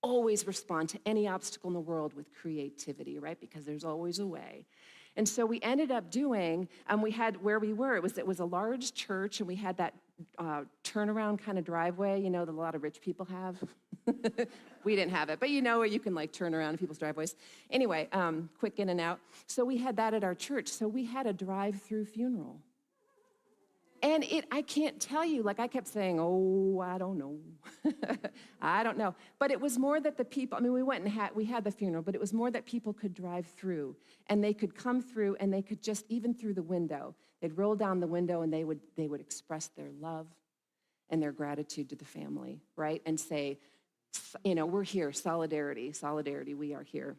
Speaker 1: Always respond to any obstacle in the world with creativity, right? Because there's always a way. And so we ended up doing, we had where we were, it was a large church, and we had that turnaround kind of driveway, you know, that a lot of rich people have. We didn't have it, but you know where you can like turn around in people's driveways. Anyway, quick in and out. So we had that at our church. So we had a drive-through funeral. And I can't tell you, like I kept saying, oh, I don't know. I don't know. But it was more that the people, we went and we had the funeral, but it was more that people could drive through and they could come through and they could just, even through the window, they'd roll down the window and they would express their love and their gratitude to the family, right? And say, you know, we're here, solidarity, we are here.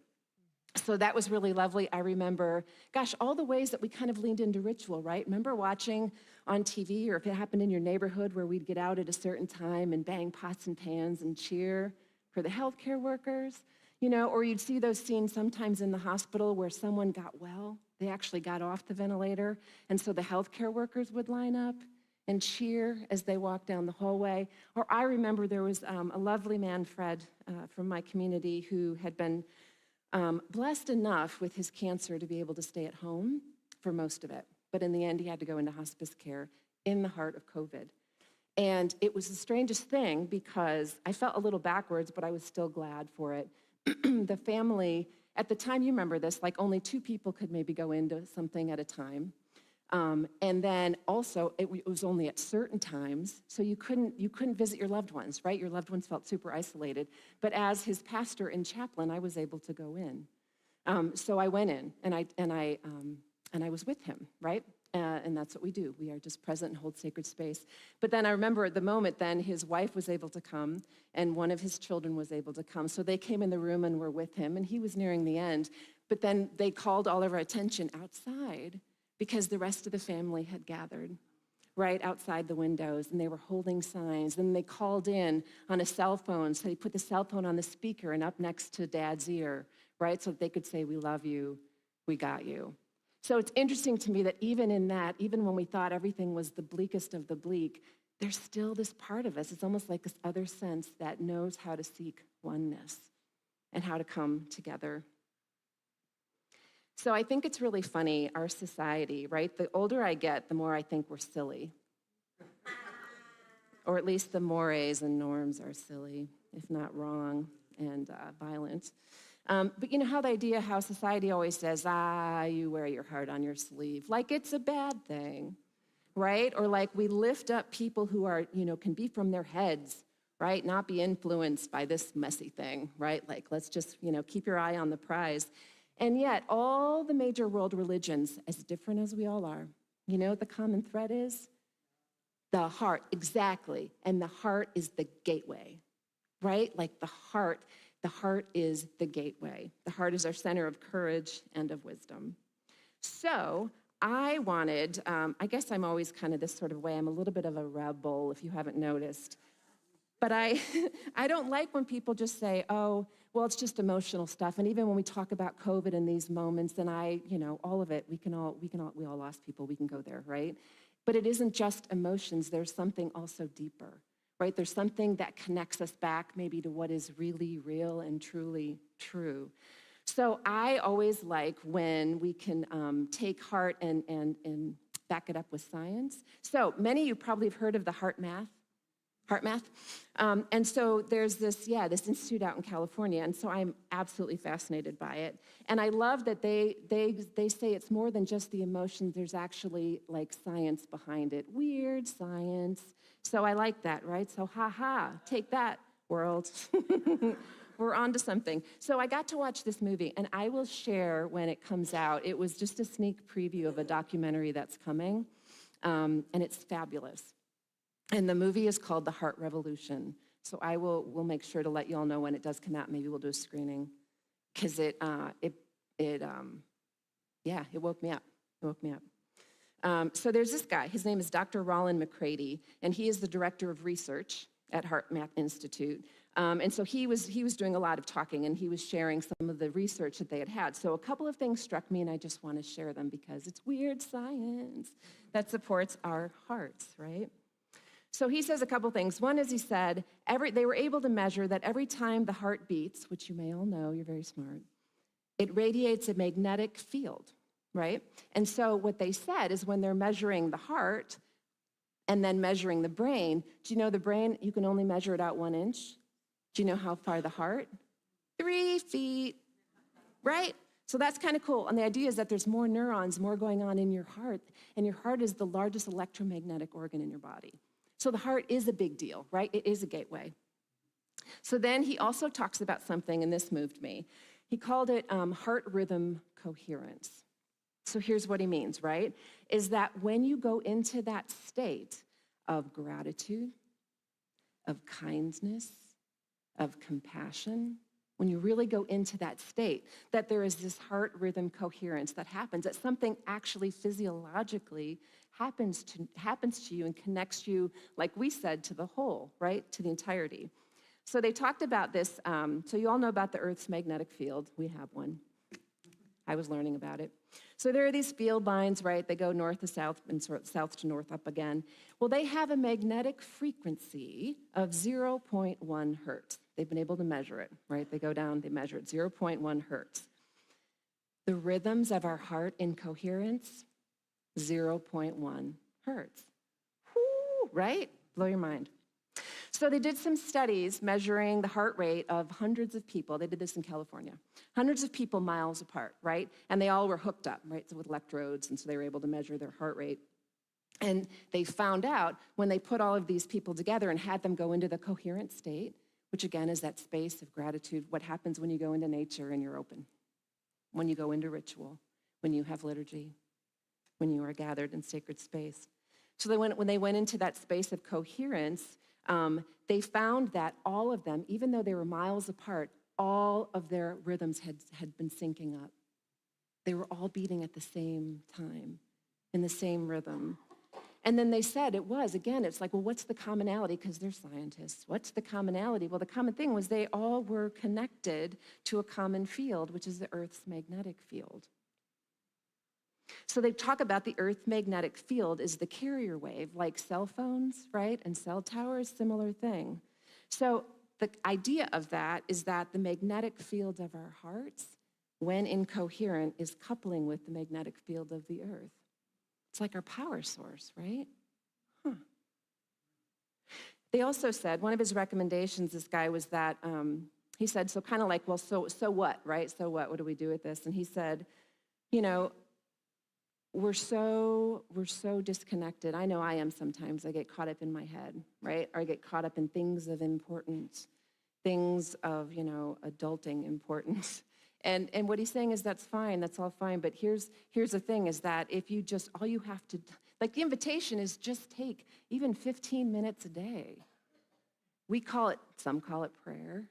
Speaker 1: So that was really lovely. I remember, gosh, all the ways that we kind of leaned into ritual, right? Remember watching on TV, or if it happened in your neighborhood, where we'd get out at a certain time and bang pots and pans and cheer for the healthcare workers, you know, or you'd see those scenes sometimes in the hospital where someone got well. They actually got off the ventilator, and so the healthcare workers would line up and cheer as they walked down the hallway. Or I remember there was a lovely man, Fred, from my community, who had been blessed enough with his cancer to be able to stay at home for most of it. But in the end, he had to go into hospice care in the heart of COVID. And it was the strangest thing because I felt a little backwards, but I was still glad for it. The family, at the time, you remember this, like only 2 people could maybe go into something at a time. And then also, it was only at certain times, so you couldn't visit your loved ones, right? Your loved ones felt super isolated. But as his pastor and chaplain, I was able to go in. So I went in, and I was with him, right? And that's what we do. We are just present and hold sacred space. But then I remember at the moment then his wife was able to come, and one of his children was able to come. So they came in the room and were with him, and he was nearing the end. But then they called all of our attention outside. because the rest of the family had gathered right outside the windows, and they were holding signs. And they called in on a cell phone, so they put the cell phone on the speaker and up next to Dad's ear, right, so that they could say, "We love you, we got you." So it's interesting to me that even in that, even when we thought everything was the bleakest of the bleak, there's still this part of us. It's almost like this other sense that knows how to seek oneness and how to come together. So I think it's really funny, our society, right? The older I get, the more I think we're silly. Or at least the mores and norms are silly, if not wrong and violent. But you know how the idea, how society always says, you wear your heart on your sleeve, like it's a bad thing, right? Or like we lift up people who are, can be from their heads, right? Not be influenced by this messy thing, right? Like let's just, keep your eye on the prize. And yet all the major world religions, as different as we all are, you know what the common thread is? The heart, exactly. And the heart is the gateway, right? Like the heart is the gateway. The heart is our center of courage and of wisdom. So I wanted, I guess I'm always kind of this sort of way. I'm a little bit of a rebel, if you haven't noticed. But I don't like when people just say, oh, well, it's just emotional stuff. And even when we talk about COVID in these moments, and all of it, we all lost people, we can go there, right? But it isn't just emotions. There's something also deeper, right? There's something that connects us back maybe to what is really real and truly true. So I always like when we can take heart and back it up with science. So many of you probably have heard of the heart math. And so there's this institute out in California, and so I'm absolutely fascinated by it. And I love that they say it's more than just the emotions. There's actually like science behind it, weird science. So I like that, right? So take that, world. We're on to something. So I got to watch this movie, and I will share when it comes out. It was just a sneak preview of a documentary that's coming, and it's fabulous. And the movie is called The Heart Revolution. So we'll make sure to let you all know when it does come out. Maybe we'll do a screening, because it woke me up. It woke me up. So there's this guy. His name is Dr. Roland McCready, and he is the director of research at Heart Math Institute. And so he was doing a lot of talking, and he was sharing some of the research that they had. So a couple of things struck me, and I just want to share them because it's weird science that supports our hearts, right? So he says a couple things. One is he said they were able to measure that every time the heart beats, which you may all know, you're very smart, it radiates a magnetic field, right? And so what they said is when they're measuring the heart and then measuring the brain, do you know the brain, you can only measure it out 1 inch? Do you know how far the heart? 3 feet, right? So that's kind of cool. And the idea is that there's more neurons, more going on in your heart, and your heart is the largest electromagnetic organ in your body. So the heart is a big deal, right? It is a gateway. So then he also talks about something, and this moved me. He called it heart rhythm coherence. So here's what he means, right? Is that when you go into that state of gratitude, of kindness, of compassion, when you really go into that state, that there is this heart rhythm coherence that happens, that something actually physiologically happens to you and connects you, like we said, to the whole, right, to the entirety. So they talked about this. So you all know about the Earth's magnetic field. We have one. I was learning about it. So there are these field lines, right? They go north to south and sort of south to north up again. Well, they have a magnetic frequency of 0.1 hertz. They've been able to measure it, right? They go down, they measure it, 0.1 hertz. The rhythms of our heart in coherence, 0.1 hertz. Whoo, right? Blow your mind. So they did some studies measuring the heart rate of hundreds of people. They did this in California. Hundreds of people miles apart, right? And they all were hooked up, right, so with electrodes, and so they were able to measure their heart rate. And they found out when they put all of these people together and had them go into the coherent state, which again is that space of gratitude, what happens when you go into nature and you're open, when you go into ritual, when you have liturgy, when you are gathered in sacred space. So when they went into that space of coherence, they found that all of them, even though they were miles apart, all of their rhythms had been syncing up. They were all beating at the same time. in the same rhythm. And then they said it was, again, it's like, well, what's the commonality? Because they're scientists. What's the commonality? Well, the common thing was they all were connected to a common field, which is the Earth's magnetic field. So they talk about the Earth magnetic field is the carrier wave, like cell phones, right? And cell towers, similar thing. So the idea of that is that the magnetic field of our hearts, when incoherent, is coupling with the magnetic field of the Earth. It's like our power source, right? They also said, one of his recommendations, this guy, was that, he said, so kind of like, well, so what, right? So what do we do with this? And he said, you know, we're so disconnected. I know I am sometimes. I get caught up in my head, right? Or I get caught up in things of importance, things of, adulting importance. And what he's saying is that's fine, that's all fine. But here's the thing is that if you just, all you have to, like the invitation is just take even 15 minutes a day. Some call it prayer,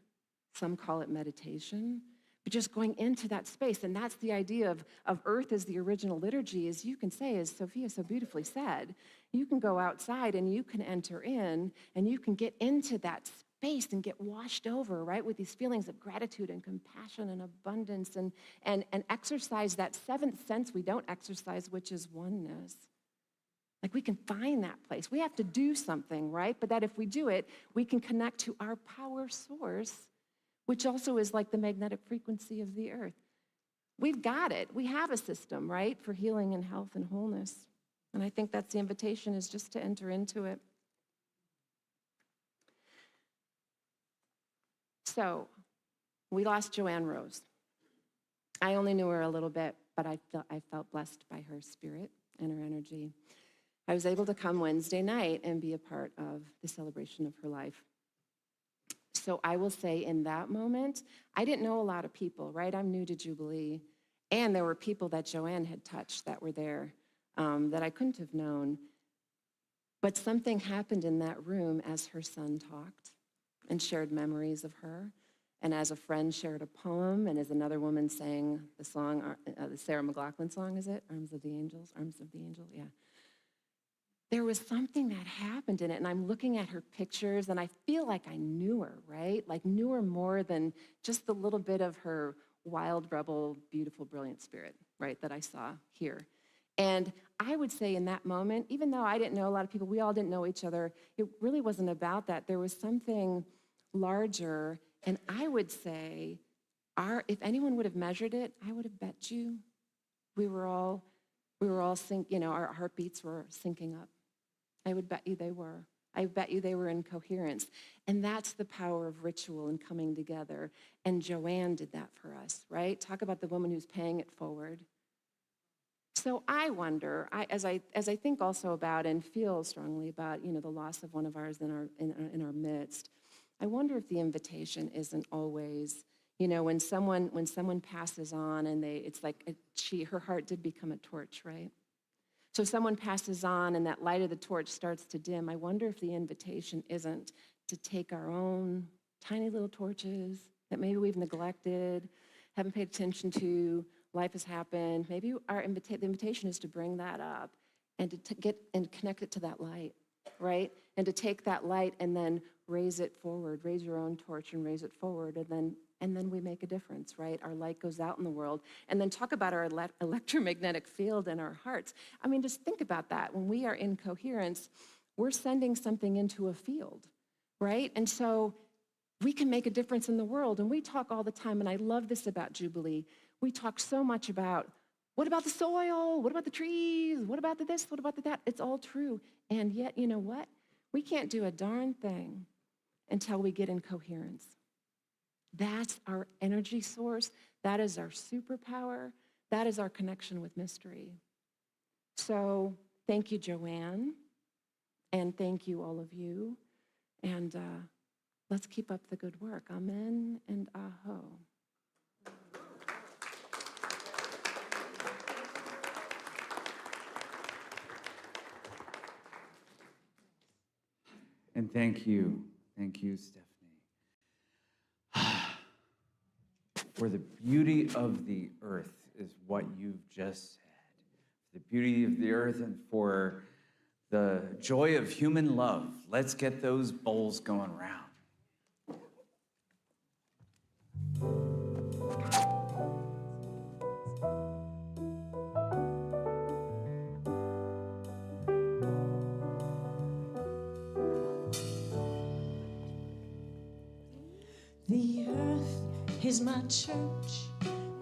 Speaker 1: some call it meditation, but just going into that space. And that's the idea of earth as the original liturgy, is you can say, as Sophia so beautifully said, you can go outside and you can enter in and you can get into that space and get washed over, right, with these feelings of gratitude and compassion and abundance and exercise that seventh sense we don't exercise, which is oneness. Like we can find that place. We have to do something, right? But that if we do it, we can connect to our power source, which also is like the magnetic frequency of the earth. We've got it. We have a system, right, for healing and health and wholeness. And I think that's the invitation, is just to enter into it. So we lost Joanne Rose. I only knew her a little bit, but I felt blessed by her spirit and her energy. I was able to come Wednesday night and be a part of the celebration of her life. So I will say in that moment, I didn't know a lot of people, right? I'm new to Jubilee. And there were people that Joanne had touched that were there that I couldn't have known. But something happened in that room as her son talked and shared memories of her. And as a friend shared a poem, and as another woman sang the song, the Sarah McLachlan song, is it? Arms of the Angel, yeah. There was something that happened in it, and I'm looking at her pictures, and I feel like I knew her, right? Like knew her more than just the little bit of her wild, rebel, beautiful, brilliant spirit, right, that I saw here. And I would say in that moment, even though I didn't know a lot of people, we all didn't know each other, it really wasn't about that. There was something larger, and I would say, if anyone would have measured it, I would have bet you we were all our heartbeats were syncing up. I would bet you they were. I bet you they were in coherence. And that's the power of ritual and coming together. And Joanne did that for us, right? Talk about the woman who's paying it forward. So I wonder, as I think also about and feel strongly about, the loss of one of ours in our midst, I wonder if the invitation isn't always, when someone passes on and it's like her heart did become a torch, right? So someone passes on and that light of the torch starts to dim. I wonder if the invitation isn't to take our own tiny little torches that maybe we've neglected, haven't paid attention to, life has happened. Maybe the invitation is to bring that up and to get and connect it to that light, right? And to take that light and then raise it forward, raise your own torch and raise it forward, and then we make a difference, right? Our light goes out in the world. And then talk about our electromagnetic field in our hearts. I mean, just think about that. When we are in coherence, we're sending something into a field, right? And so we can make a difference in the world. And we talk all the time, and I love this about Jubilee. We talk so much about, what about the soil? What about the trees? What about the this? What about the that? It's all true. And yet, you know what? We can't do a darn thing until we get in coherence. That's our energy source. That is our superpower. That is our connection with mystery. So thank you, Joanne. And thank you, all of you. And let's keep up the good work. Amen and aho.
Speaker 2: And thank you, Stephanie, for the beauty of the earth is what you've just said. the beauty of the earth and for the joy of human love. Let's get those bowls going round.
Speaker 8: The earth is my church.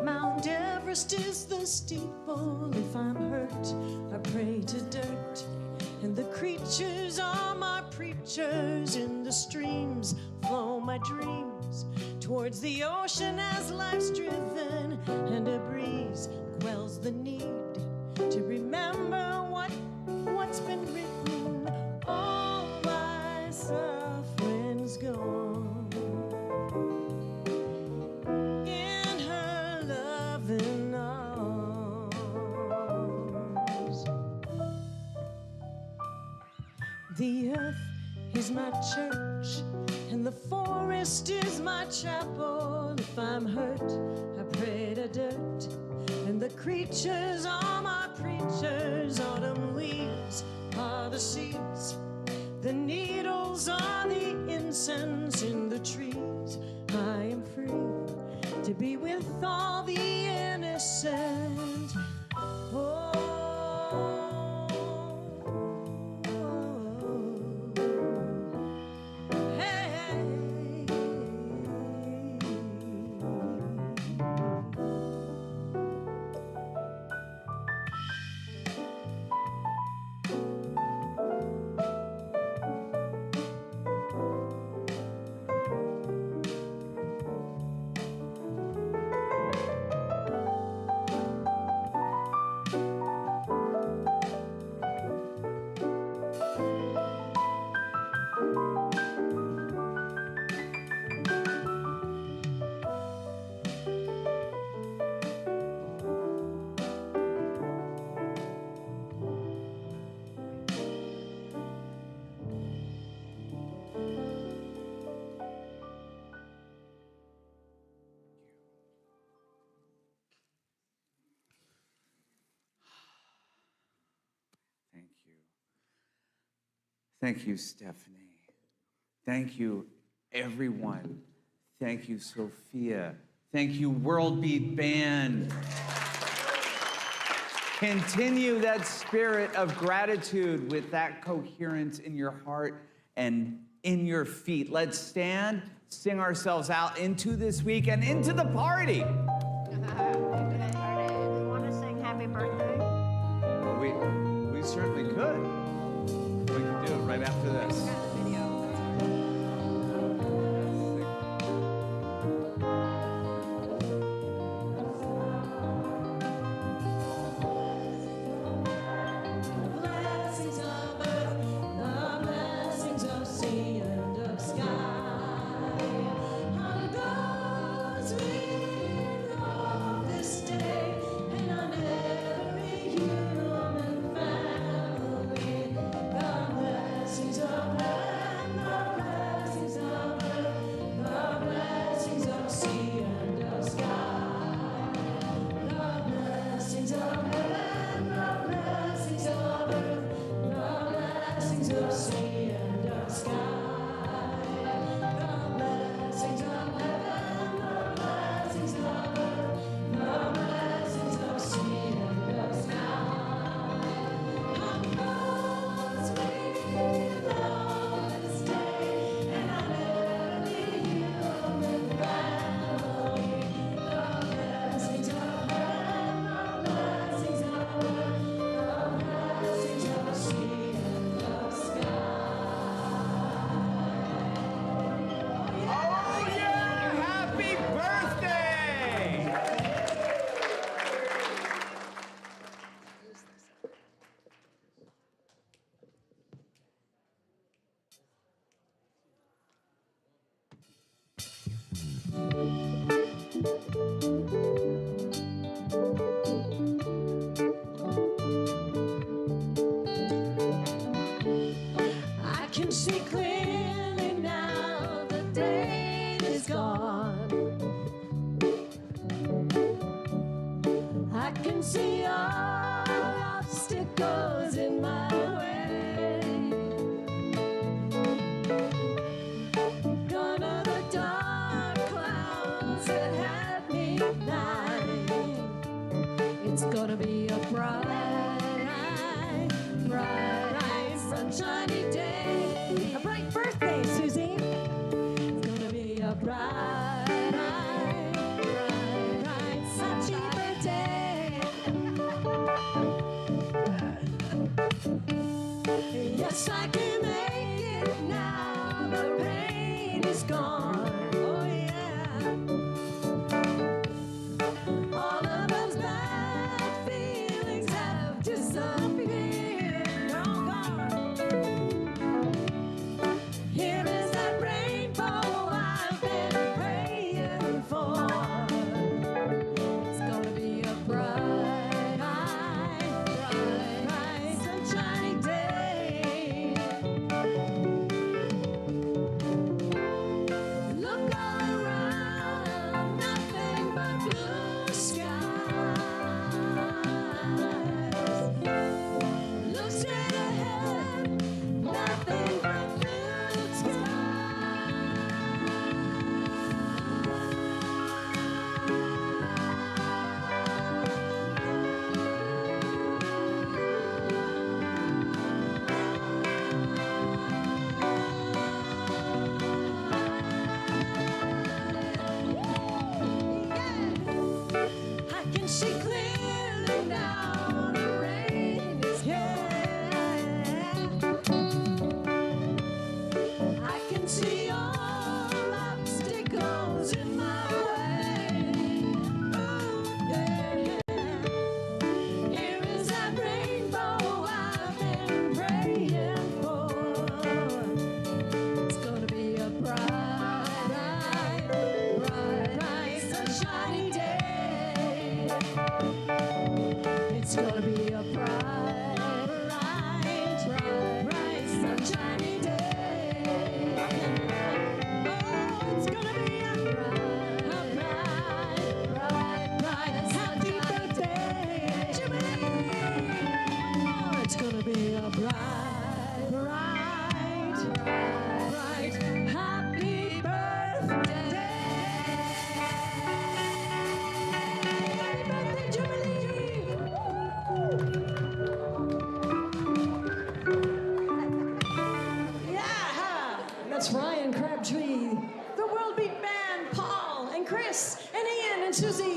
Speaker 8: Mount Everest is the steeple. If I'm hurt, I pray to dirt. And the creatures are my preachers. In the streams flow my dreams towards the ocean as life's driven. And a breeze quells the need to remember what's been written. All my suffering's gone. In her loving arms. The earth is my church, and the forest is my chapel. If I'm hurt, I pray to dirt, and the creatures are my preachers. Autumn leaves are the seeds, the needles are the incense in the trees. I am free to be with all the innocent. Oh.
Speaker 2: Thank you, Stephanie. Thank you, everyone. Thank you, Sophia. Thank you, World Beat Band. Continue that spirit of gratitude with that coherence in your heart and in your feet. Let's stand, sing ourselves out into this week and into the party.
Speaker 3: We want to sing happy birthday?
Speaker 2: We certainly could. We can do it right after this.
Speaker 8: Blessings of earth, the blessings of sea and of sky. On those we love this day, and on every human family, the blessings of earth. It's gonna be a bright, bright, sunshiny day. A bright birthday, Susie. It's gonna be a bright, bright, sunshiny day. Yes, I can make it now. The pain is gone. Oh yeah. All of those bad feelings have disappeared. They're all gone. Here is that rainbow I've been praying for. It's gonna be a bright, bright, sunshiny day. Look all around, nothing but blue skies. Look straight ahead, nothing but blue I can see clearly now, the rain is here. I can see all obstacles in my way. Oh, yeah. Here is that rainbow I've been praying for. It's gonna be a bright, bright, sunshiny day. It's gonna be a bright, bright, sunshiny day. Oh, it's gonna be a bright, happy birthday, Jubilee. Oh, it's gonna be a bright, happy birthday. Happy birthday, Jubilee. Yeah, that's Ryan Crabtree, the World Beat Band, Paul and Chris and Ian and Susie